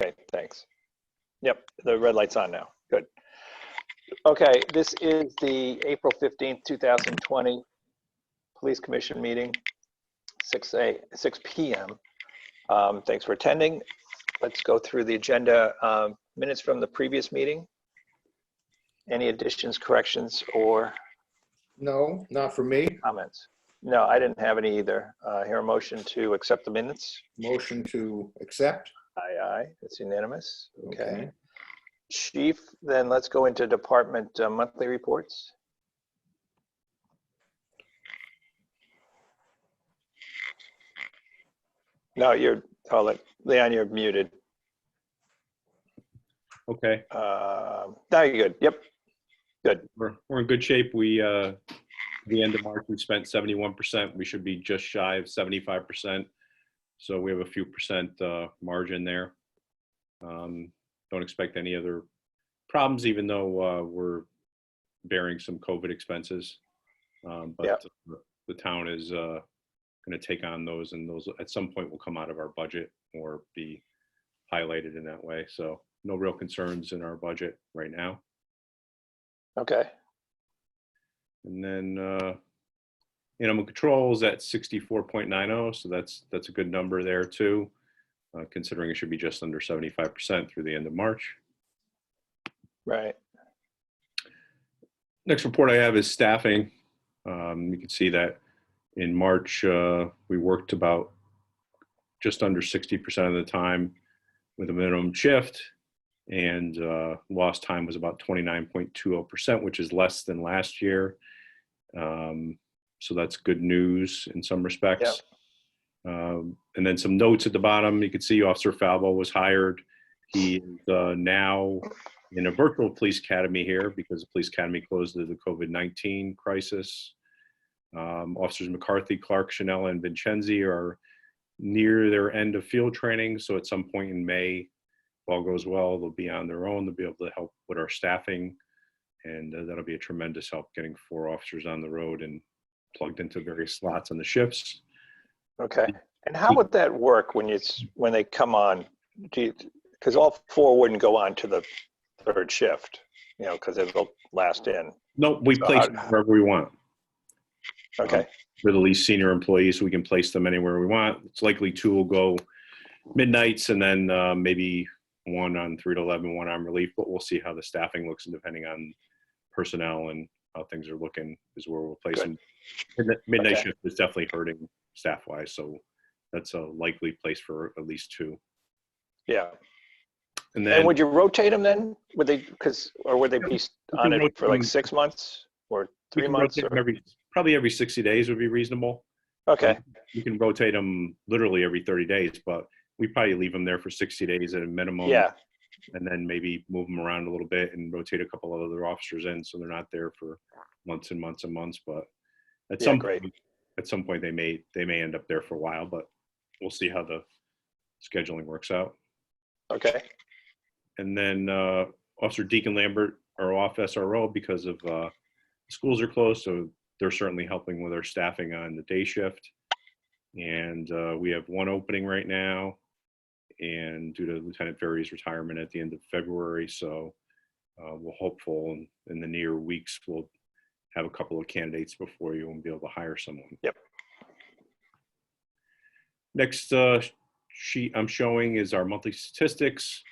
Okay, thanks. Yep, the red light's on now. Good. Okay, this is the April 15th, 2020 Police Commission meeting, 6 p.m. Thanks for attending. Let's go through the agenda. Minutes from the previous meeting. Any additions, corrections, or No, not for me. comments? No, I didn't have any either. Hear a motion to accept the minutes? Motion to accept. Aye, aye. It's unanimous. Okay. Okay. Chief, then let's go into department monthly reports. No, Leon, you're muted. Okay, Now you're good. Yep. Good. we're in good shape. We at the end of March we spent 71%. We should be just shy of 75%. So we have a few percent margin there. Don't expect any other problems, even though we're bearing some COVID expenses. But Yep. the town is going to take on those, and those at some point will come out of our budget or be highlighted in that way. So no real concerns in our budget right now. Okay. And then animal control is at 64.90, so that's a good number there too, considering it should be just under 75% through the end of March. Right. Next report I have is staffing. You can see that in March we worked about just under 60% of the time with a minimum shift, and lost time was about 29.20%, which is less than last year. So that's good news in some respects. Yep. And then some notes at the bottom. You can see Officer Falvo was hired. He is now in a virtual police academy here because the police academy closed due to the COVID-19 crisis. Officers McCarthy, Clark, Chanel, and Vincenzi are near their end of field training. So at some point in May, if all goes well, they'll be on their own. They'll be able to help with our staffing. And that'll be a tremendous help getting 4 officers on the road and plugged into various slots on the shifts. Okay. And how would that work when they come on? Because all 4 wouldn't go on to the 3rd shift, because it'll last in. No, we place them wherever we want. Okay. We're the least senior employees, so we can place them anywhere we want. It's likely 2 will go midnights, and then maybe 1 on 3 to 11, 1 on relief, but we'll see how the staffing looks, and depending on personnel and how things are looking is where we'll place them. The midnight shift is definitely hurting staff-wise, so that's a likely place for at least 2. Yeah. And then, and would you rotate them then? Would they be on it for like 6 months or 3 months? Or? Probably every 60 days would be reasonable. Okay. You can rotate them literally every 30 days, but we probably leave them there for 60 days at a minimum. Yeah. And then maybe move them around a little bit and rotate a couple of other officers in, so they're not there for months and months and months. But at some point, they may end up there for a while, but we'll see how the scheduling works out. Okay. And then Officer Deacon Lambert are off SRO because of schools are closed, so they're certainly helping with our staffing on the day shift. And we have 1 opening right now, and due to Lieutenant Ferry's retirement at the end of February, so we're hopeful in the near weeks we'll have a couple of candidates before you and be able to hire someone. Yep. Next sheet I'm showing is our monthly statistics.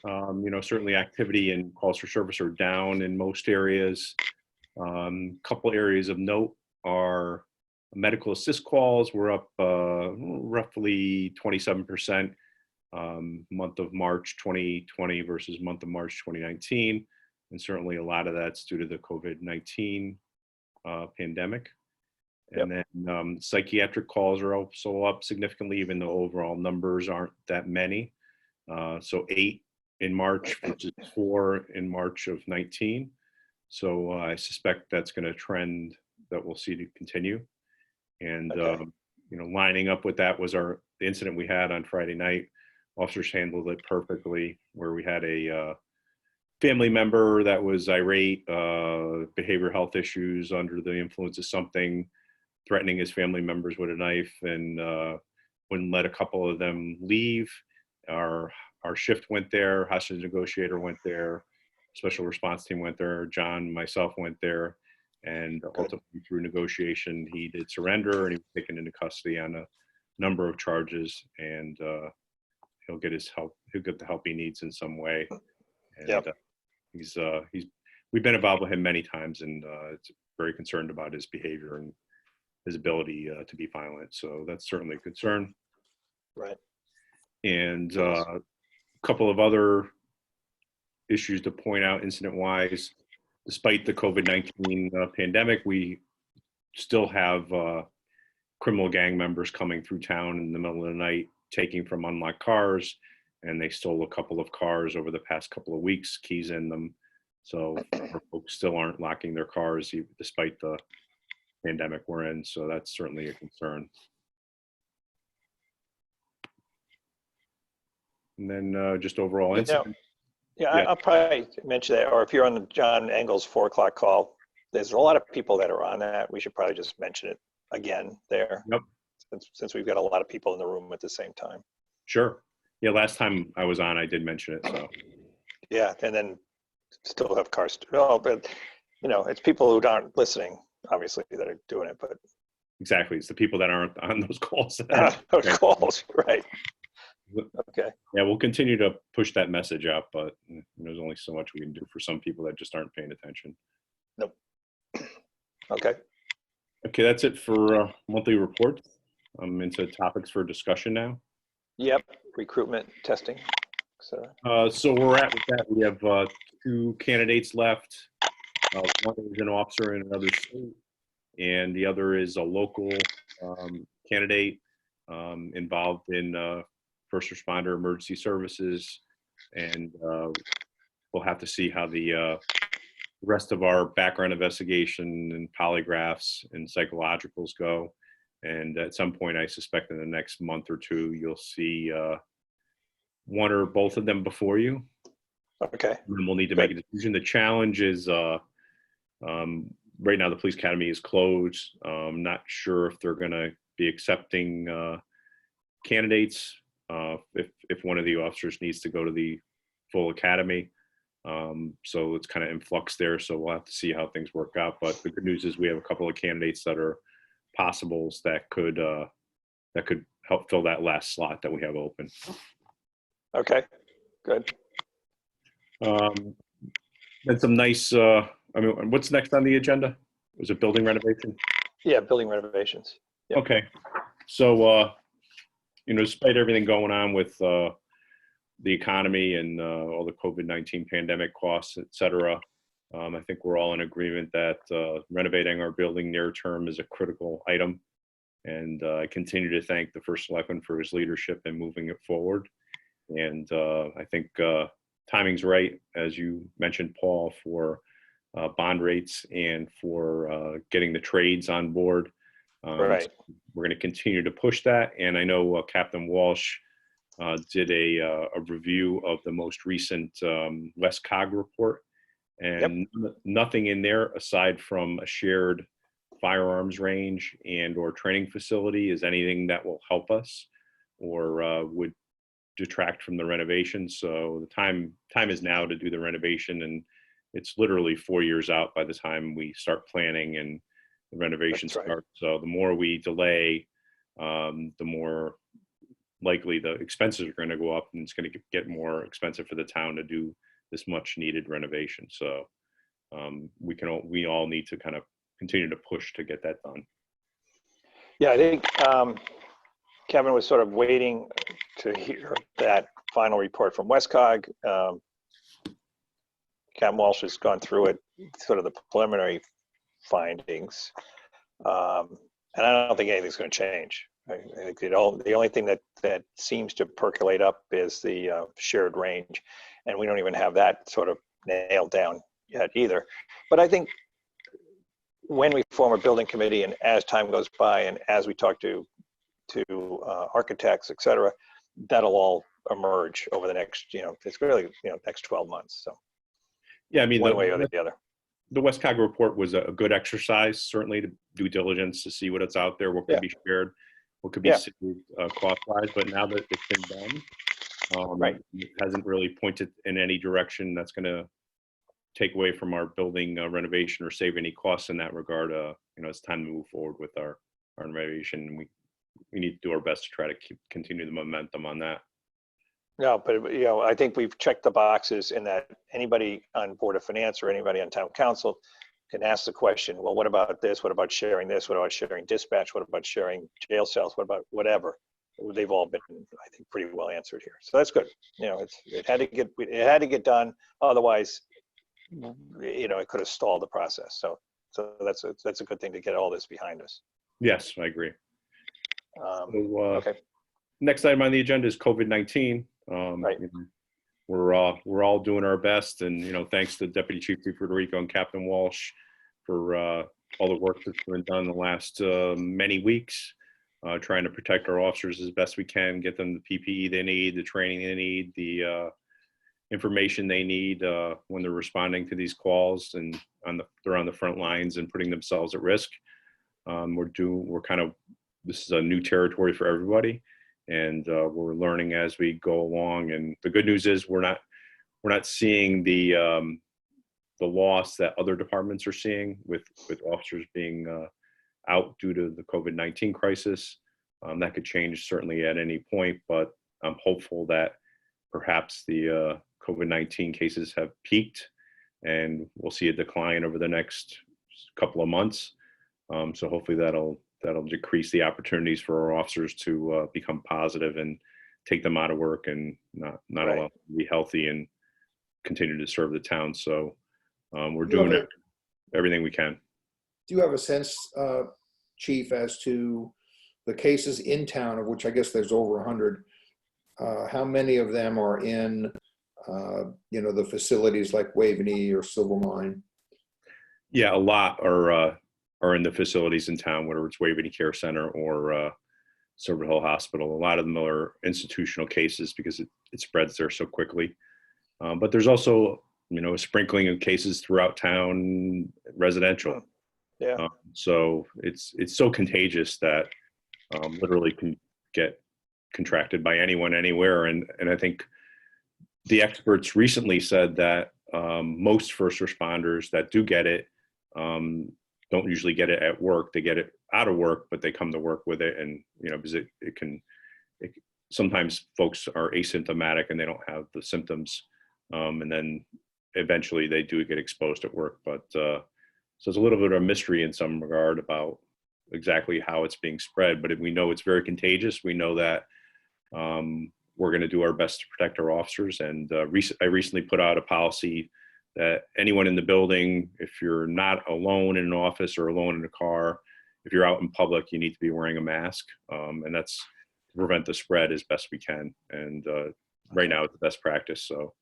Certainly activity and calls for service are down in most areas. Couple areas of note are medical assist calls. We're up roughly 27%. Month of March 2020 versus month of March 2019. And certainly a lot of that's due to the COVID-19 pandemic. And then psychiatric calls are also up significantly, even though overall numbers aren't that many. So 8 in March versus 4 in March of 19. So I suspect that's going to trend that we'll see to continue. And, lining up with that was the incident we had on Friday night. Officers handled it perfectly, where we had a family member that was irate, behavioral health issues, under the influence of something, threatening his family members with a knife, and wouldn't let a couple of them leave. Our our shift went there, hostage negotiator went there, special response team went there, John, myself went there, and ultimately through negotiation, he did surrender and he was taken into custody on a number of charges, and he'll get his help. He'll get the help he needs in some way. And Yep. we've been involved with him many times, and it's very concerned about his behavior and his ability to be violent. So that's certainly a concern. Right. And a couple of other issues to point out incident-wise. Despite the COVID-19 pandemic, we still have criminal gang members coming through town in the middle of the night, taking from unlocked cars, and they stole a couple of cars over the past couple of weeks, keys in them. So our folks still aren't locking their cars despite the pandemic we're in. So that's certainly a concern. And then just overall incident. Yeah, Yeah. I'll probably mention that, or if you're on the John Engel's 4 o'clock call, there's a lot of people that are on that. We should probably just mention it again there. Yep. Since we've got a lot of people in the room at the same time. Sure. Yeah, last time I was on, I did mention it. So Yeah, and then still have cars. Well, but it's people who aren't listening, obviously, that are doing it. But exactly, it's the people that aren't on those calls. those calls, right? Okay. Yeah, we'll continue to push that message out, but there's only so much we can do for some people that just aren't paying attention. Nope. Okay. Okay, that's it for monthly reports. I'm into topics for discussion now. Yep. Recruitment, testing, etc. So we're at with that. We have 2 candidates left. One is an officer in another state, and the other is a local candidate involved in first responder emergency services. And we'll have to see how the rest of our background investigation and polygraphs and psychologicals go. And at some point, I suspect in the next month or 2, you'll see one or both of them before you. Okay. And we'll need to make a decision. The challenge is right now the police academy is closed. I'm not sure if they're going to be accepting candidates if one of the officers needs to go to the full academy. So it's kind of in flux there. So we'll have to see how things work out. But the good news is we have a couple of candidates that are possibles that could help fill that last slot that we have open. Okay. Good. And some nice, what's next on the agenda? Was it building renovation? Yeah, building renovations. Yep. Okay. So, despite everything going on with the economy and all the COVID-19 pandemic costs, et cetera, I think we're all in agreement that renovating our building near term is a critical item. And I continue to thank the First Selectman for his leadership in moving it forward. And I think timing's right, as you mentioned, Paul, for bond rates and for getting the trades on board. Right. So we're going to continue to push that. And I know Captain Walsh did a review of the most recent WestCog report. And nothing in there aside from a shared firearms range and or training facility is anything that will help us or would detract from the renovation. So the time is now to do the renovation, and it's literally 4 years out by the time we start planning and the renovation starts. So the more we delay, the more likely the expenses are going to go up, and it's going to get more expensive for the town to do this much needed renovation. So we all need to kind of continue to push to get that done. Yeah, I think Kevin was sort of waiting to hear that final report from WestCog. Captain Walsh has gone through it, sort of the preliminary findings. And I don't think anything's going to change. I think the only thing that seems to percolate up is the shared range. And we don't even have that sort of nailed down yet either. But I think when we form a building committee and as time goes by and as we talk to architects, et cetera, that'll all emerge over the next, it's really, next 12 months. So yeah, I mean, one way or the other. The WestCog report was a good exercise, certainly, to due diligence to see what it's out there, what could be shared, what could be saved cost-wise. But now that it's been done, Right. It hasn't really pointed in any direction that's going to take away from our building renovation or save any costs in that regard. It's time to move forward with our renovation. And we need to do our best to try to continue the momentum on that. No, but I think we've checked the boxes in that anybody on Board of Finance or anybody on Town Council can ask the question, well, what about this? What about sharing this? What about sharing dispatch? What about sharing jail cells? What about whatever? They've all been, I think, pretty well answered here. So that's good. It had to get done. Otherwise, it could have stalled the process. So that's a good thing to get all this behind us. Yes, I agree. Okay. Next item on the agenda is COVID-19. Right. We're all doing our best, and thanks to Deputy Chief Federico and Captain Walsh for all the work that's been done in the last many weeks, trying to protect our officers as best we can, get them the PPE they need, the training they need, the information they need when they're responding to these calls, and they're on the front lines and putting themselves at risk. This is a new territory for everybody, and we're learning as we go along. And the good news is we're not seeing the loss that other departments are seeing with officers being out due to the COVID-19 crisis. That could change certainly at any point, but I'm hopeful that perhaps the COVID-19 cases have peaked and we'll see a decline over the next couple of months. So hopefully that'll decrease the opportunities for our officers to become positive and take them out of work and not Right. allow them to be healthy and continue to serve the town. So we're doing everything we can. Do you have a sense, Chief, as to the cases in town, of which I guess there's over 100, how many of them are in, the facilities like Waveney or Silvermine? Yeah, a lot are in the facilities in town, whether it's Waveney Care Center or Silver Hill Hospital. A lot of them are institutional cases because it spreads there so quickly. But there's also, a sprinkling of cases throughout town, residential. Yeah. So it's so contagious that literally can get contracted by anyone, anywhere. And I think the experts recently said that most first responders that do get it don't usually get it at work. They get it out of work, but they come to work with it. And, because sometimes folks are asymptomatic and they don't have the symptoms. And then eventually they do get exposed at work. But so it's a little bit of a mystery in some regard about exactly how it's being spread, but we know it's very contagious. We know that we're going to do our best to protect our officers. And I recently put out a policy that anyone in the building, if you're not alone in an office or alone in a car, if you're out in public, you need to be wearing a mask. And that's to prevent the spread as best we can. And right now it's the best practice. So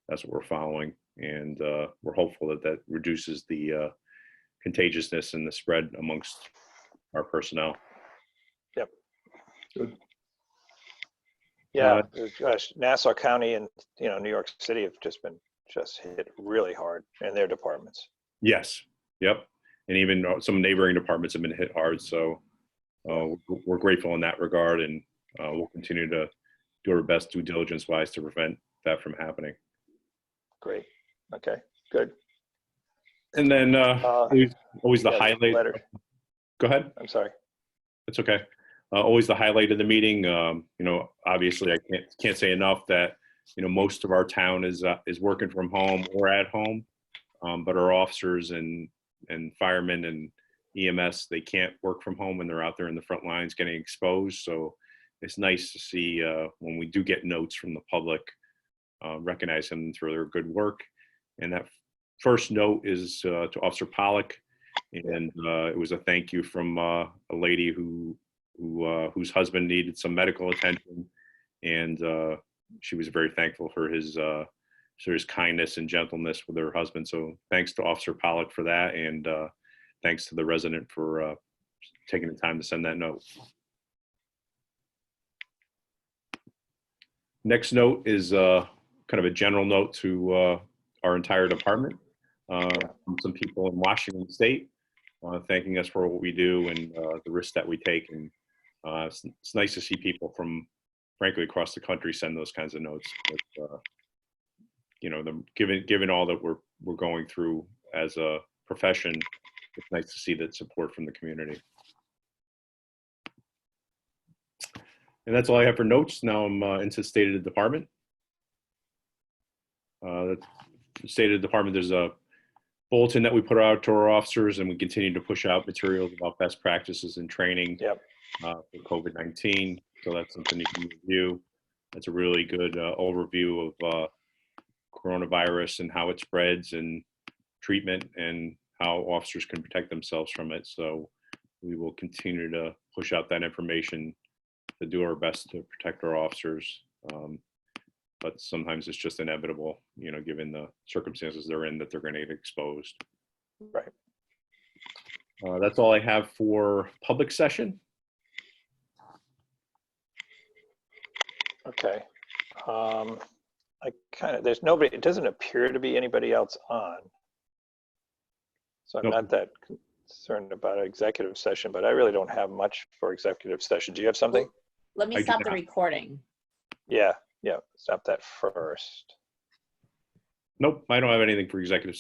that's what we're following. And we're hopeful that reduces the contagiousness and the spread amongst our personnel. Yep. Good. Yeah. Gosh, Nassau County and New York City have just hit really hard in their departments. Yes. Yep. And even some neighboring departments have been hit hard. So we're grateful in that regard, and we'll continue to do our best due diligence wise to prevent that from happening. Great. Okay, good. And then always the highlight. Letter. Go ahead. I'm sorry. It's okay. Always the highlight of the meeting. Obviously I can't say enough that, most of our town is working from home or at home. But our officers and firemen and EMS, they can't work from home when they're out there in the front lines getting exposed. So it's nice to see when we do get notes from the public, recognize them for their good work. And that first note is to Officer Pollock. And it was a thank you from a lady whose husband needed some medical attention, and she was very thankful for his kindness and gentleness with her husband. So thanks to Officer Pollock for that, and thanks to the resident for taking the time to send that note. Next note is kind of a general note to our entire department. From some people in Washington State, thanking us for what we do and the risks that we take. And it's nice to see people from frankly, across the country send those kinds of notes. But, given all that we're going through as a profession, it's nice to see that support from the community. And that's all I have for notes. Now I'm into state of the department. The state of the department, there's a bulletin that we put out to our officers, and we continue to push out materials about best practices and training Yep. for COVID-19. So that's something you can review. That's a really good overview of coronavirus and how it spreads and treatment and how officers can protect themselves from it. So we will continue to push out that information to do our best to protect our officers. But sometimes it's just inevitable, given the circumstances they're in, that they're going to get exposed. Right. That's all I have for public session. Okay. There's nobody, it doesn't appear to be anybody else on. So I'm Nope. not that concerned about an executive session, but I really don't have much for executive session. Do you have something? Let me I do stop the not. recording. Yeah, stop that first. Nope, I don't have anything for executive